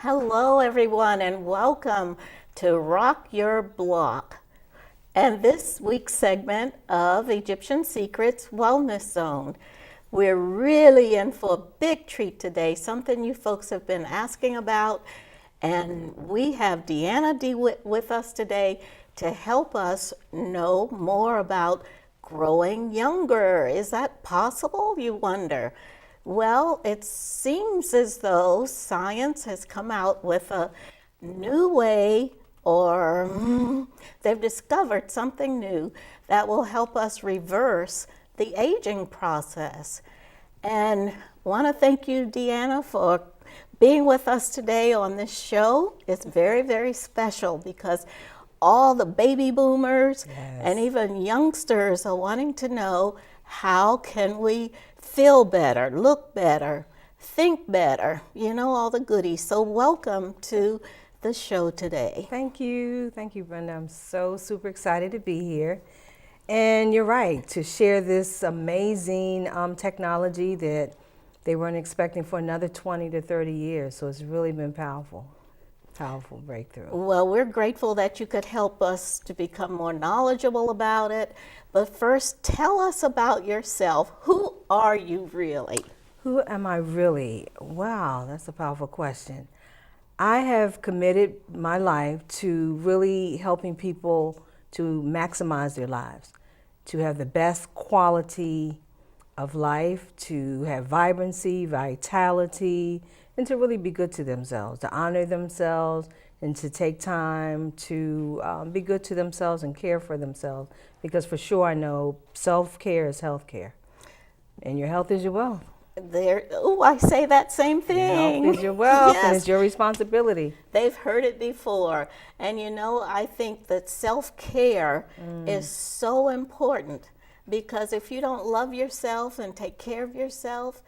Hello, everyone, and welcome to Rock Your Block and this week's segment of Egyptian Secrets Wellness Zone. We're really in for a big treat today, something you folks have been asking about, and we have DeAnna Dewitt with us today to help us know more about growing younger. Is that possible, you wonder? Well, it seems as though science has come out with a new way, or they've discovered something new that will help us reverse the aging process. And want to thank you, DeAnna, for being with us today on this show. It's very, very special because all the baby boomers and even youngsters are wanting to know, how can we feel better, look better, think better, all the goodies. So welcome to the show today. Thank you, Brynda. I'm so super excited to be here. And you're right, to share this amazing technology that they weren't expecting for another 20 to 30 years. So it's really been powerful breakthrough. Well, we're grateful that you could help us to become more knowledgeable about it. But first, tell us about yourself. Who are you really? Who am I really? Wow, that's a powerful question. I have committed my life to really helping people to maximize their lives, to have the best quality of life, to have vibrancy, vitality, and to really be good to themselves, to honor themselves, and to take time to be good to themselves and care for themselves. Because for sure I know self-care is health-care, and your health is your wealth. I say that same thing. Your health is your wealth, Yes. and it's your responsibility. They've heard it before. And I think that self-care is so important, because if you don't love yourself and take care of yourself,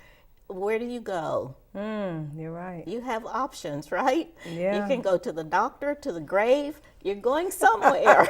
where do you go? You're right. You have options, right? Yeah. You can go to the doctor, to the grave. You're going somewhere.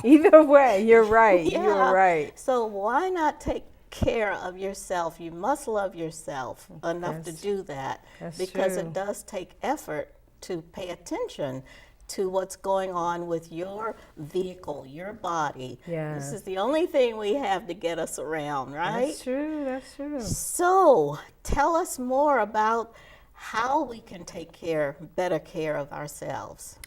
Either way, you're right. Yeah. You're right. So why not take care of yourself? You must love yourself enough to do that, because true. it does take effort to pay attention to what's going on with your vehicle, your body. Yeah. This is the only thing we have to get us around, right? That's true. So tell us more about how we can take better care of ourselves.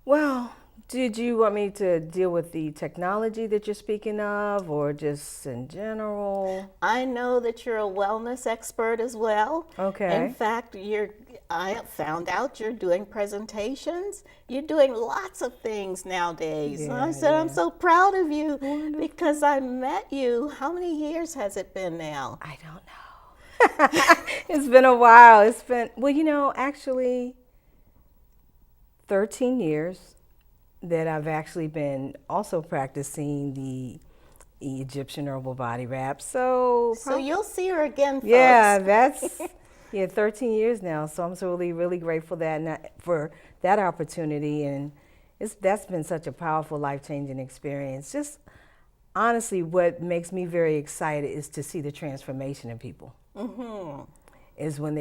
Well, did you want me to deal with the technology that you're speaking of, or just in general? I know that you're a wellness expert as well. Okay. In fact, I found out you're doing presentations. You're doing lots of things nowadays. And I said, I'm so proud of you. Wonderful. Because I met you. How many years has it been now? I don't know. It's been a while. It's been, actually 13 years that I've actually been also practicing the Egyptian herbal body wrap. So you'll see her again, folks. Yeah, that's 13 years now. So I'm so really, really grateful for that opportunity, and that's been such a powerful, life-changing experience. Just honestly, what makes me very excited is to see the transformation in people. Is when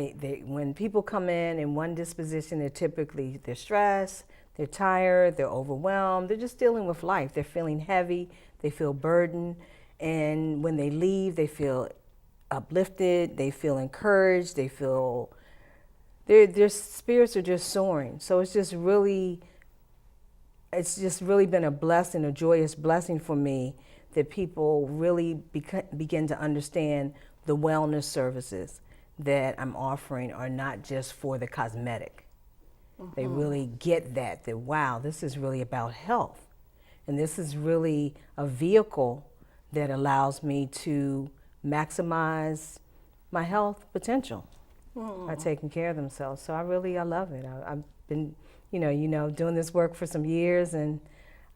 when people come in one disposition, they're stressed, they're tired, they're overwhelmed, they're just dealing with life. They're feeling heavy, they feel burdened, and when they leave, they feel uplifted, they feel encouraged, they feel their spirits are just soaring. So it's just really been a blessing, a joyous blessing for me, that people really begin to understand the wellness services that I'm offering are not just for the cosmetic. They really get that wow, this is really about health. And this is really a vehicle that allows me to maximize my health potential by taking care of themselves. So I love it. I've been, doing this work for some years, and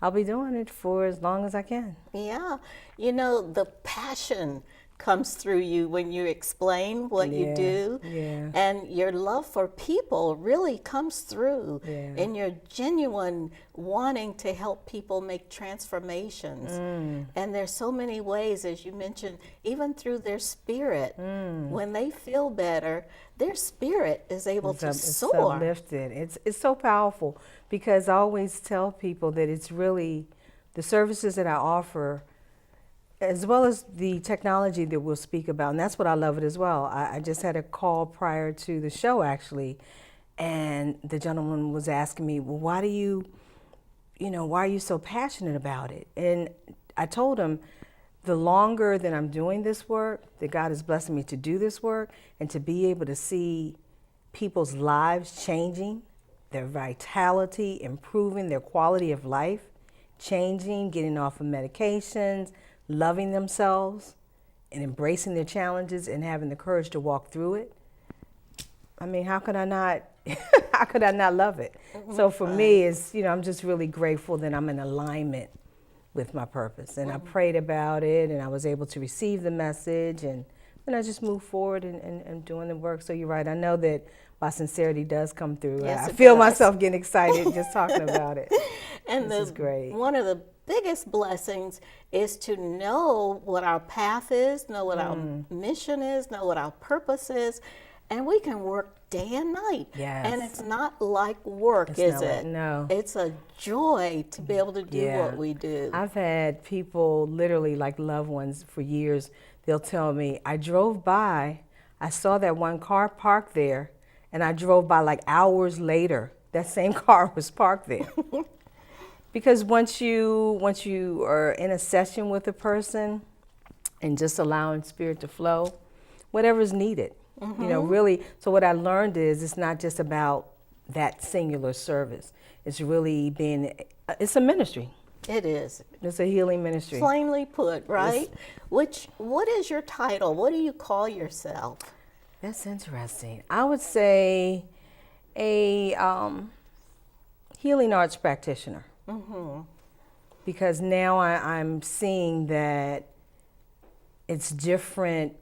I'll be doing it for as long as I can. Yeah. The passion comes through you when you explain what you do. Yeah. And your love for people really comes through Yeah. in your genuine wanting to help people make transformations. And there's so many ways, as you mentioned, even through their spirit. When they feel better, their spirit is able to soar. It's uplifted. It's so powerful, because I always tell people that it's really the services that I offer, as well as the technology that we'll speak about, and that's what I love it as well. I just had a call prior to the show, actually, and the gentleman was asking me, well, why are you so passionate about it? And I told him, the longer that I'm doing this work, that God is blessing me to do this work, and to be able to see people's lives changing, their vitality, improving their quality of life, changing, getting off of medications, loving themselves, and embracing their challenges and having the courage to walk through it. I mean, how could I not how could I not love it? So for me, it's, I'm just really grateful that I'm in alignment with my purpose. And I prayed about it, and I was able to receive the message, and then I just moved forward and doing the work. So you're right. I know that my sincerity does come through. Yes, I it feel does. myself getting excited just talking about it. And This is great. One of the biggest blessings is to know what our path is, know what our mission is, know what our purpose is, and we can work day and night. Yes. And it's not like work, It's is not it? like- no. It's a joy to be able to do what we do. I've had people, literally like loved ones for years, they'll tell me, I drove by, I saw that one car parked there, and I drove by like hours later, that same car was parked there. Because once you are in a session with a person and just allowing spirit to flow, whatever's needed, really. So what I learned is, it's not just about that singular service. It's really it's a ministry. It is. It's a healing ministry. Plainly put, right? What is your title? What do you call yourself? That's interesting. I would say a healing arts practitioner. Because now I'm seeing that it's different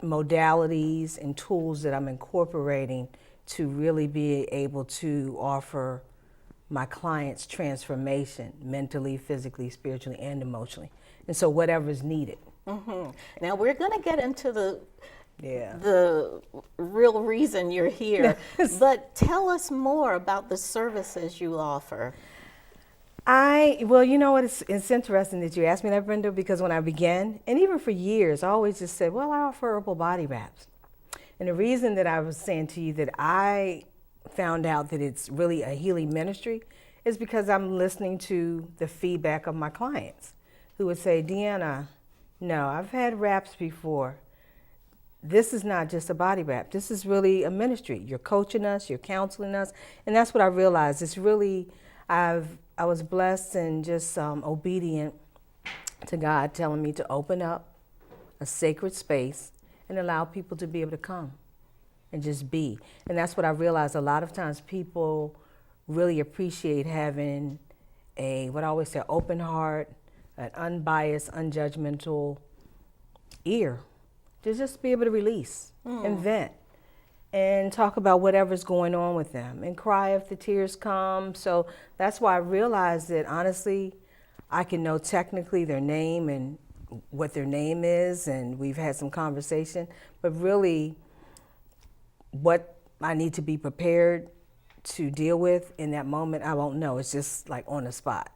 modalities and tools that I'm incorporating to really be able to offer my clients transformation mentally, physically, spiritually, and emotionally. And so whatever's needed. Now we're going to get into the Yeah. the real reason you're here, but tell us more about the services you offer. Well, you know what? It's interesting that you asked me that, Brynda, because when I began, and even for years, I always just said, well, I offer herbal body wraps. And the reason that I was saying to you that I found out that it's really a healing ministry is because I'm listening to the feedback of my clients who would say, DeAnna, no, I've had wraps before. This is not just a body wrap. This is really a ministry. You're coaching us, you're counseling us. And that's what I realized. It's really, I was blessed and just obedient to God telling me to open up a sacred space and allow people to be able to come and just be. And that's what I realized. A lot of times people really appreciate having what I always say, open heart, an unbiased, unjudgmental ear to just be able to release and vent and talk about whatever's going on with them and cry if the tears come. So that's why I realized that, honestly, I can know technically their name and what their name is, and we've had some conversation, but really what I need to be prepared to deal with in that moment, I won't know. It's just like on the spot.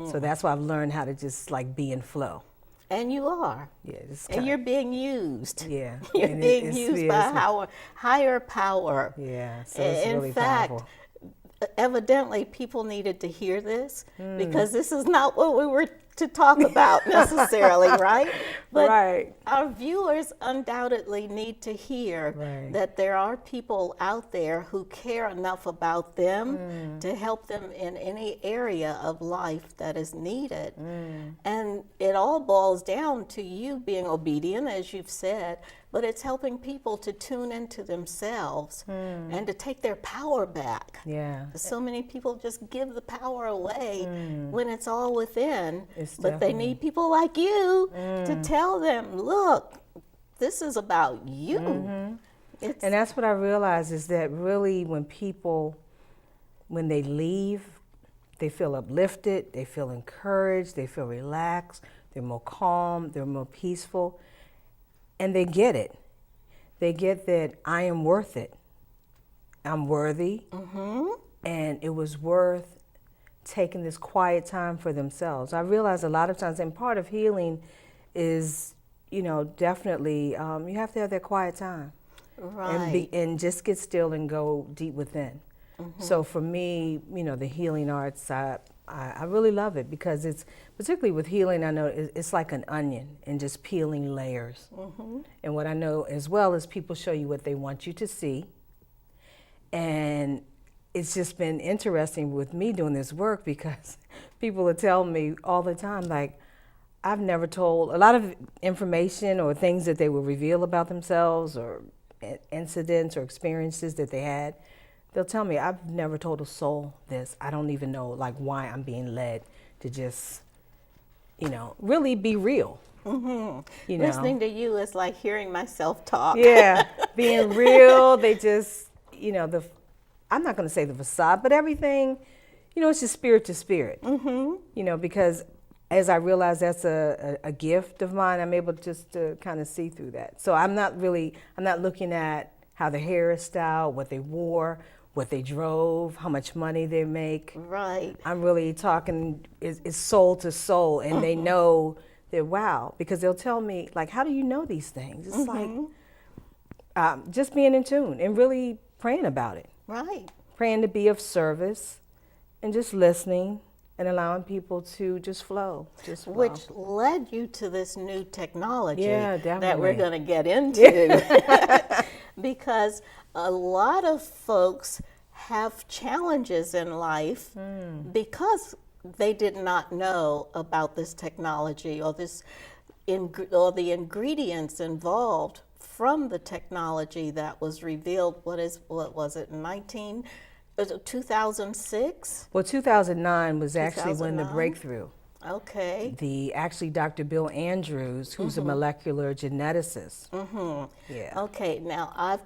So that's why I've learned how to just like be in flow. And you are. Yeah, And you're being used. Yeah. You're and being used by a higher power. Yeah, so it's In really fact, powerful. evidently people needed to hear this because this is not what we were to talk about necessarily, right? But Right. our viewers undoubtedly need to hear Right. that there are people out there who care enough about them to help them in any area of life that is needed. And it all boils down to you being obedient, as you've said, but it's helping people to tune into themselves and to take their power back. Yeah. The so many people just give the power away when it's all within. It's But they need people like you to tell them, look, this is about you. And that's what I realize is that really when people, when they leave, they feel uplifted, they feel encouraged, they feel relaxed, they're more calm, they're more peaceful, and they get it. They get that I am worth it. I'm worthy, and it was worth taking this quiet time for themselves. I realize a lot of times, and part of healing is, definitely you have to have that quiet time, Right. and just get still and go deep within. So for me, the healing arts, I really love it because it's, particularly with healing, I know it's like an onion and just peeling layers. And what I know as well is people show you what they want you to see. And it's just been interesting with me doing this work because people will tell me all the time, like, I've never told a lot of information or things that they will reveal about themselves or incidents or experiences that they had. They'll tell me, I've never told a soul this. I don't even know like why I'm being led to just, really be real. Listening to you is like hearing myself talk. Yeah, being real. They just, I'm not going to say the facade, but everything, it's just spirit to spirit. Because as I realize that's a gift of mine, I'm able just to kind of see through that. So I'm not looking at how the hair is styled, what they wore, what they drove, how much money they make. Right. I'm really talking is soul to soul, and they know that, wow, because they'll tell me, like, how do you know these things? It's like just being in tune and really praying about it. Right. Praying to be of service and just listening and allowing people to just flow. Which led you to this new technology that we're definitely. going to get into. Because a lot of folks have challenges in life because they did not know about this technology or or the ingredients involved from the technology that was revealed. What was it, 2006? Well, 2009 was actually when the 2009? breakthrough. Okay. Actually Dr. Bill Andrews, who's a molecular geneticist. Yeah. Okay, now I've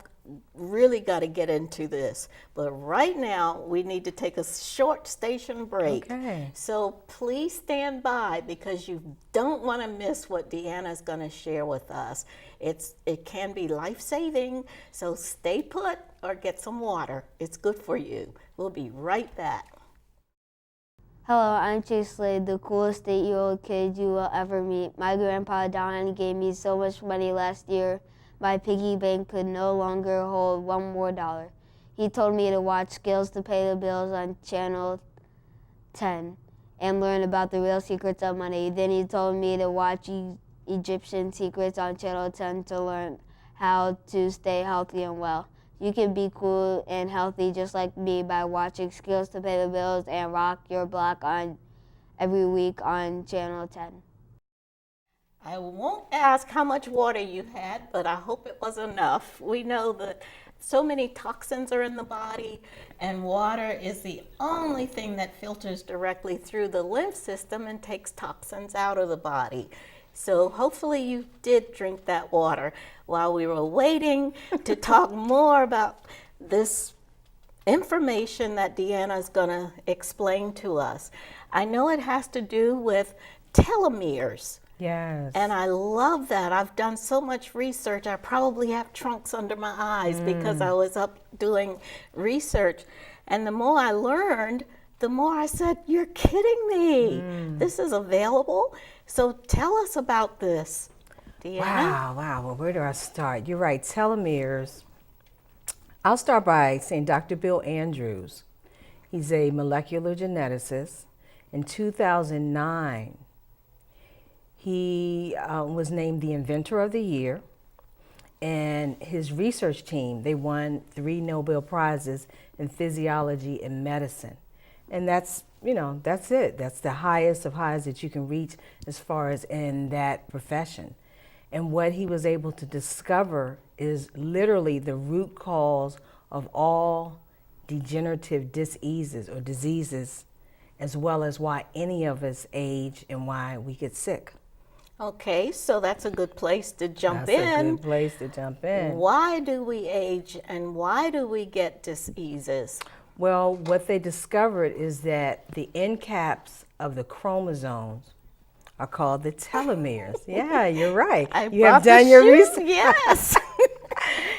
really got to get into this, but right now we need to take a short station break. Okay. So please stand by because you don't want to miss what DeAnna is going to share with us. It can be life-saving, so stay put or get some water. It's good for you. We'll be right back. Hello, I'm Chase Slade, the coolest 8-year-old kid you will ever meet. My grandpa Don gave me so much money last year, my piggy bank could no longer hold $1 more. He told me to watch Skills to Pay the Bills on Channel 10 and learn about the real secrets of money. Then he told me to watch Egyptian Secrets on Channel 10 to learn how to stay healthy and well. You can be cool and healthy just like me by watching Skills to Pay the Bills and Rock Your Block on every week on Channel 10. I won't ask how much water you had, but I hope it was enough. We know that so many toxins are in the body, and water is the only thing that filters directly through the lymph system and takes toxins out of the body. So hopefully you did drink that water while we were waiting to talk more about this information that DeAnna is going to explain to us. I know it has to do with telomeres. Yes. And I love that. I've done so much research. I probably have trunks under my eyes because I was up doing research. And the more I learned, the more I said, you're kidding me. This is available. So tell us about this, DeAnna. Wow. Well, where do I start? You're right, telomeres. I'll start by saying Dr. Bill Andrews. He's a molecular geneticist. In 2009, he was named the Inventor of the Year, and his research team, they won 3 Nobel Prizes in physiology and medicine. And that's it. That's the highest of highs that you can reach as far as in that profession. And what he was able to discover is literally the root cause of all degenerative diseases or diseases, as well as why any of us age and why we get sick. Okay, so that's a good place to jump in. That's a good place to jump in. Why do we age and why do we get diseases? Well, what they discovered is that the end caps of the chromosomes are called the telomeres. Yeah, you're right. You have done your research. Yes.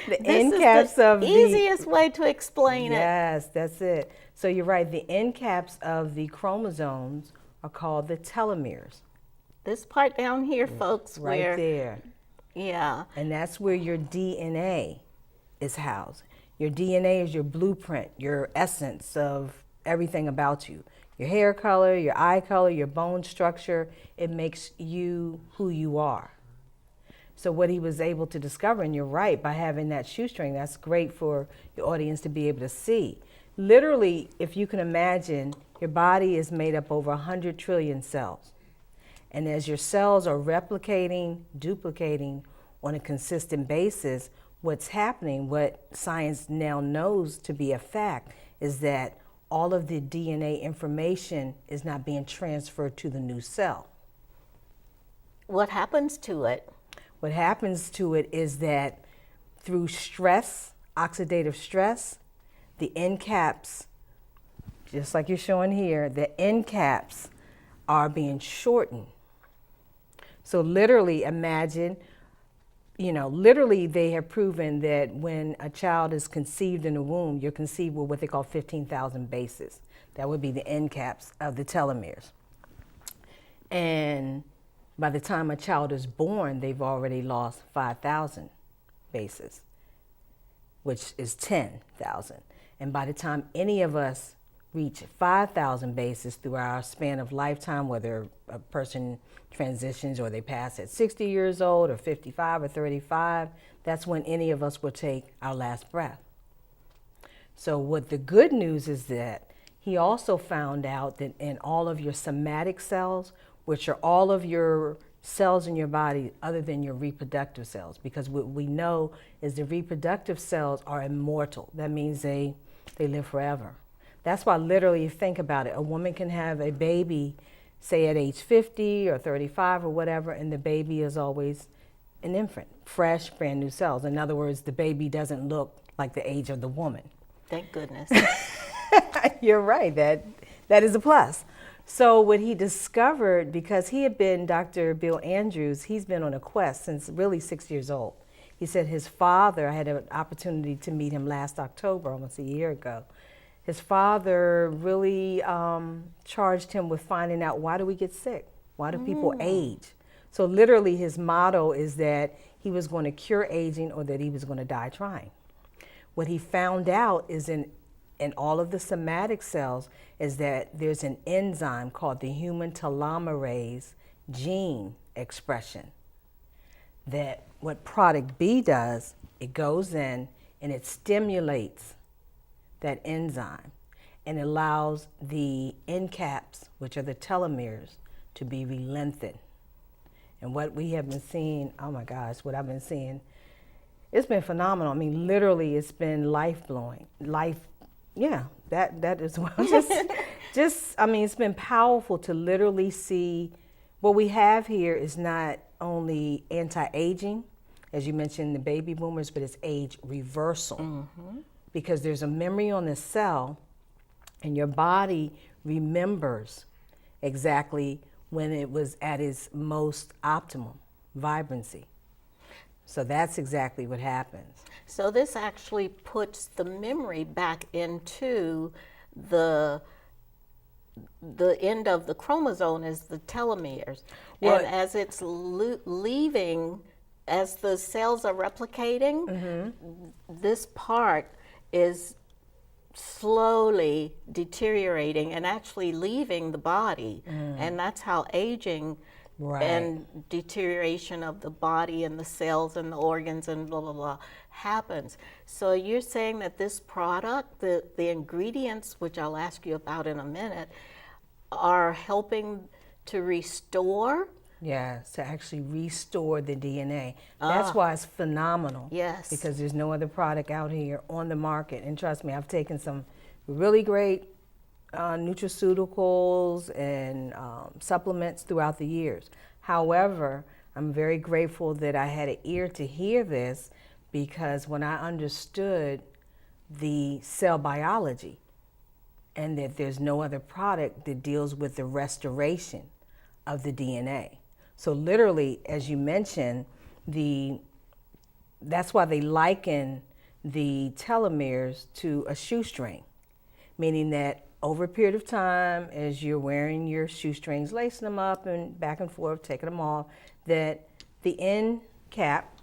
The This end is caps the of the easiest way to explain it. Yes, that's it. So you're right. The end caps of the chromosomes are called the telomeres. This part down here, folks, Right where there. yeah, And that's where your DNA is housed. Your DNA is your blueprint, your essence of everything about you. Your hair color, your eye color, your bone structure, it makes you who you are. So what he was able to discover, and you're right, by having that shoestring, that's great for your audience to be able to see. Literally, if you can imagine, your body is made up over 100 trillion cells. And as your cells are replicating, duplicating on a consistent basis, what's happening, what science now knows to be a fact, is that all of the DNA information is not being transferred to the new cell. what happens to it? What happens to it is that through stress, oxidative stress, the end caps, just like you're showing here, the end caps are being shortened. So literally imagine, literally they have proven that when a child is conceived in the womb, you're conceived with what they call 15,000 bases. That would be the end caps of the telomeres. And by the time a child is born, they've already lost 5,000 bases, which is 10,000. And by the time any of us reach 5,000 bases through our span of lifetime, whether a person transitions or they pass at 60 years old or 55 or 35, that's when any of us will take our last breath. So what the good news is that he also found out that in all of your somatic cells, which are all of your cells in your body other than your reproductive cells, because what we know is the reproductive cells are immortal. That means they live forever. That's why literally, think about it, a woman can have a baby, say at age 50 or 35 or whatever, and the baby is always an infant, fresh, brand new cells. In other words, the baby doesn't look like the age of the woman. Thank goodness. You're right, that is a plus. So what he discovered, because he had been, Dr. Bill Andrews, he's been on a quest since really 6 years old. He said his father, I had an opportunity to meet him last October, almost a year ago. His father really charged him with finding out, why do we get sick? Why do people age? So literally his motto is that he was going to cure aging or that he was going to die trying. What he found out is in all of the somatic cells is that there's an enzyme called the human telomerase gene expression. That what product B does, it goes in and it stimulates that enzyme and allows the end caps, which are the telomeres, to be lengthened. And what we have been seeing, oh my gosh, what I've been seeing, it's been phenomenal. I mean, literally, it's been life-blowing. That as well. I mean, it's been powerful to literally see what we have here is not only anti-aging, as you mentioned, the baby boomers, but it's age reversal. Mm-hmm. Because there's a memory on the cell, and your body remembers exactly when it was at its most optimum vibrancy. So that's exactly what happens. So this actually puts the memory back into the end of the chromosome is the telomeres. Well, and as it's leaving, as the cells are replicating, mm-hmm. this part is slowly deteriorating and actually leaving the body. And that's how aging and deterioration of the body and the cells and the organs and blah, blah, blah happens. So you're saying that this product, the ingredients, which I'll ask you about in a minute, are helping to restore? Yes, to actually restore the DNA. That's why it's phenomenal. Yes. Because there's no other product out here on the market. And trust me, I've taken some really great nutraceuticals and supplements throughout the years. However, I'm very grateful that I had an ear to hear this, because when I understood the cell biology and that there's no other product that deals with the restoration of the DNA. So literally, as you mentioned, that's why they liken the telomeres to a shoestring, meaning that over a period of time, as you're wearing your shoestrings, lacing them up and back and forth, taking them off, that the end cap,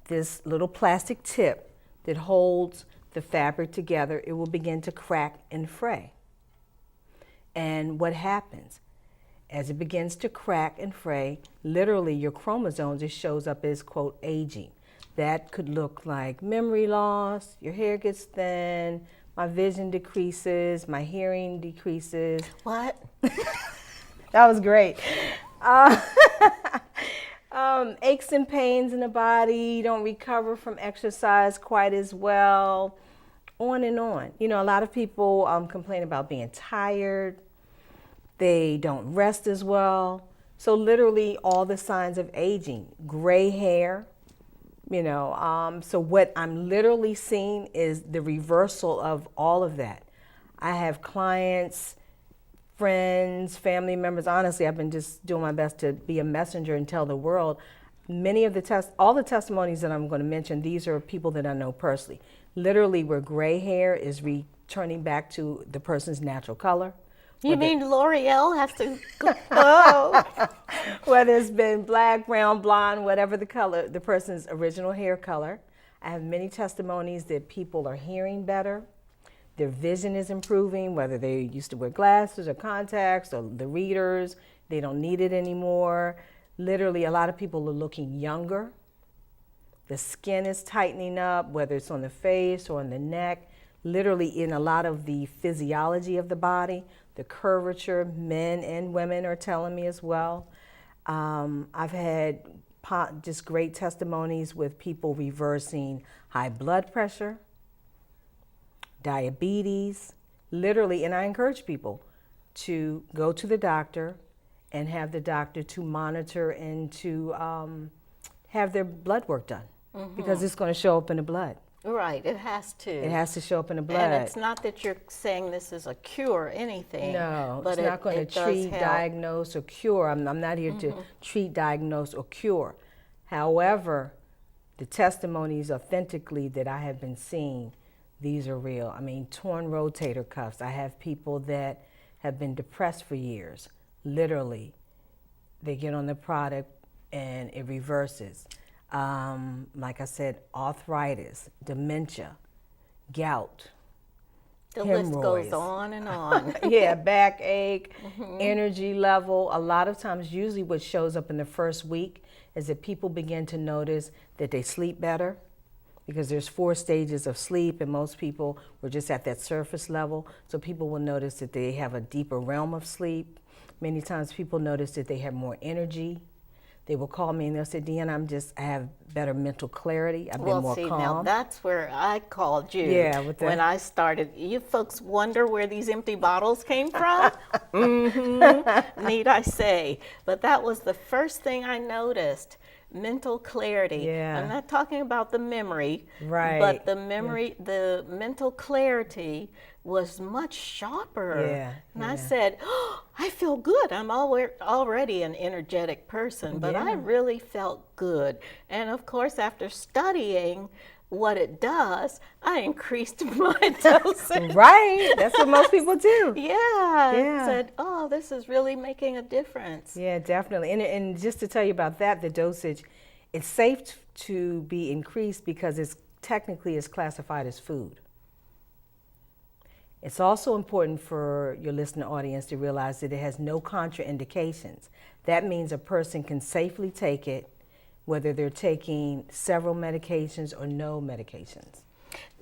this little plastic tip that holds the fabric together, it will begin to crack and fray. And what happens? As it begins to crack and fray, literally your chromosomes, it shows up as, quote, aging. That could look like memory loss, your hair gets thin, my vision decreases, my hearing decreases. What? That was great. Aches and pains in the body, you don't recover from exercise quite as well, on and on. You know, a lot of people complain about being tired. They don't rest as well. So literally all the signs of aging, gray hair, you know. So what I'm literally seeing is the reversal of all of that. I have clients, friends, family members. Honestly, I've been just doing my best to be a messenger and tell the world. All the testimonies that I'm going to mention, these are people that I know personally. Literally, where gray hair is returning back to the person's natural color. You mean L'Oreal has to go? Oh. Whether it's been black, brown, blonde, whatever the color, the person's original hair color. I have many testimonies that people are hearing better. Their vision is improving, whether they used to wear glasses or contacts or the readers, they don't need it anymore. Literally, a lot of people are looking younger. The skin is tightening up, whether it's on the face or on the neck. Literally, in a lot of the physiology of the body, the curvature, men and women are telling me as well. I've had just great testimonies with people reversing high blood pressure, diabetes, literally, and I encourage people to go to the doctor and have the doctor to monitor and to have their blood work done, because it's going to show up in the blood. Right, it has to. It has to show up in the blood. And it's not that you're saying this is a cure or anything. No, but it's not going to treat, help. diagnose, or cure. I'm not here to treat, diagnose, or cure. However, the testimonies authentically that I have been seeing, these are real. I mean, torn rotator cuffs. I have people that have been depressed for years. Literally, they get on the product and it reverses. Like I said, arthritis, dementia, gout, The hemorrhoids. list goes on and on. Yeah, backache, energy level. A lot of times, usually what shows up in the first week is that people begin to notice that they sleep better, because there's 4 stages of sleep, and most people were just at that surface level. So people will notice that they have a deeper realm of sleep. Many times people notice that they have more energy. They will call me and they'll say, DeAnna, I have better mental clarity. I've been more calm. Now that's where I called you. Yeah, when I started. You folks wonder where these empty bottles came from? Need I say. But that was the first thing I noticed. Mental clarity. Yeah. I'm not talking about the memory, Right. but the memory, the mental clarity was much sharper. Yeah, And I said, oh, I feel good. I'm already an energetic person, but I really felt good. And of course, after studying what it does, I increased my dosage. Right, that's what most people do. Yeah, Yeah. I said, oh, this is really making a difference. Yeah, definitely. And just to tell you about that, the dosage, it's safe to be increased because it's technically is classified as food. It's also important for your listener audience to realize that it has no contraindications. That means a person can safely take it, whether they're taking several medications or no medications.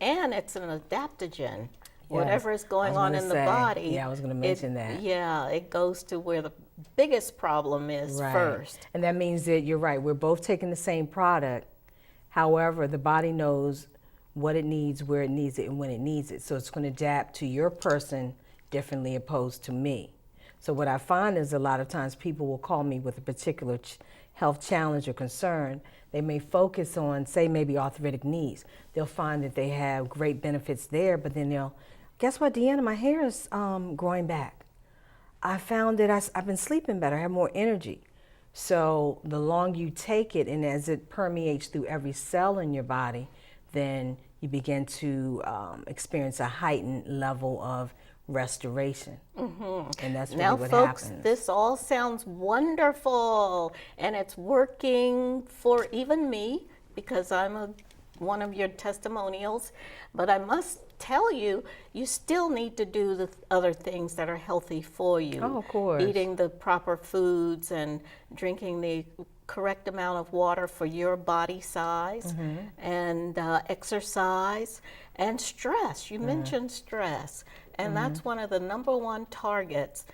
And it's an adaptogen. Whatever is going on in the body. Yeah, I was going to mention that. Yeah, it goes to where the biggest problem is first. And that means that you're right, we're both taking the same product. However, the body knows what it needs, where it needs it, and when it needs it. So it's going to adapt to your person differently opposed to me. So what I find is a lot of times people will call me with a particular health challenge or concern. They may focus on, say, maybe arthritic knees. They'll find that they have great benefits there, but then they'll, guess what, DeAnna, my hair is growing back. I found that I've been sleeping better, I have more energy. So the longer you take it, and as it permeates through every cell in your body, then you begin to experience a heightened level of restoration. And that's really Now, what folks, happens. this all sounds wonderful, and it's working for even me because I'm one of your testimonials. But I must tell you, you still need to do the other things that are healthy for you. Oh, of course. Eating the proper foods and drinking the correct amount of water for your body size, and exercise and stress. You mentioned stress. And that's one of the #1 targets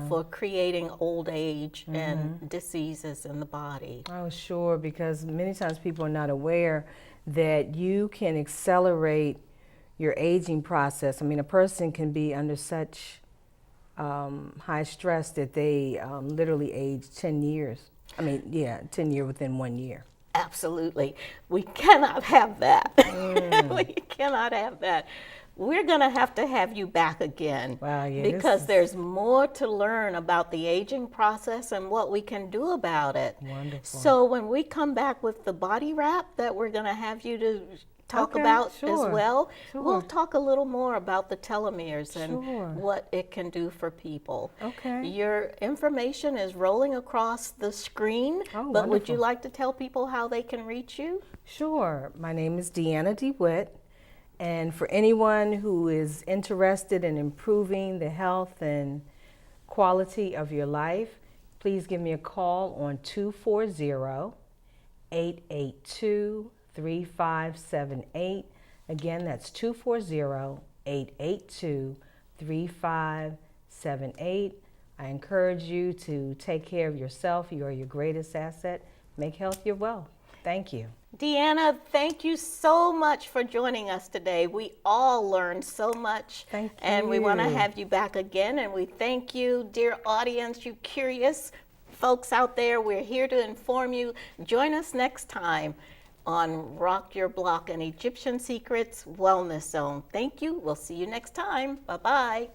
for creating old age and diseases in the body. Oh, sure, because many times people are not aware that you can accelerate your aging process. I mean, a person can be under such high stress that they literally age 10 years. 10 years within 1 year. Absolutely. We cannot have that. We cannot have that. We're going to have you back again. Wow, yeah, because there's more to learn about the aging process and what we can do about it. Wonderful. So when we come back with the body wrap that we're going to have you to talk about as well, we'll talk a little more about the telomeres and what it can do for people. Okay. Your information is rolling across the screen, but would you like to tell people how they can reach you? Sure. My name is DeAnna Dewitt. And for anyone who is interested in improving the health and quality of your life, please give me a call on 240-882-3578. Again, that's 240-882-3578. I encourage you to take care of yourself. You are your greatest asset. Make health your wealth. Thank you. DeAnna, thank you so much for joining us today. We all learned so much. Thank you. And we want to have you back again. And we thank you, dear audience, you curious folks out there. We're here to inform you. Join us next time on Rock Your Block, an Egyptian Secrets Wellness Zone. Thank you. We'll see you next time. Bye-bye.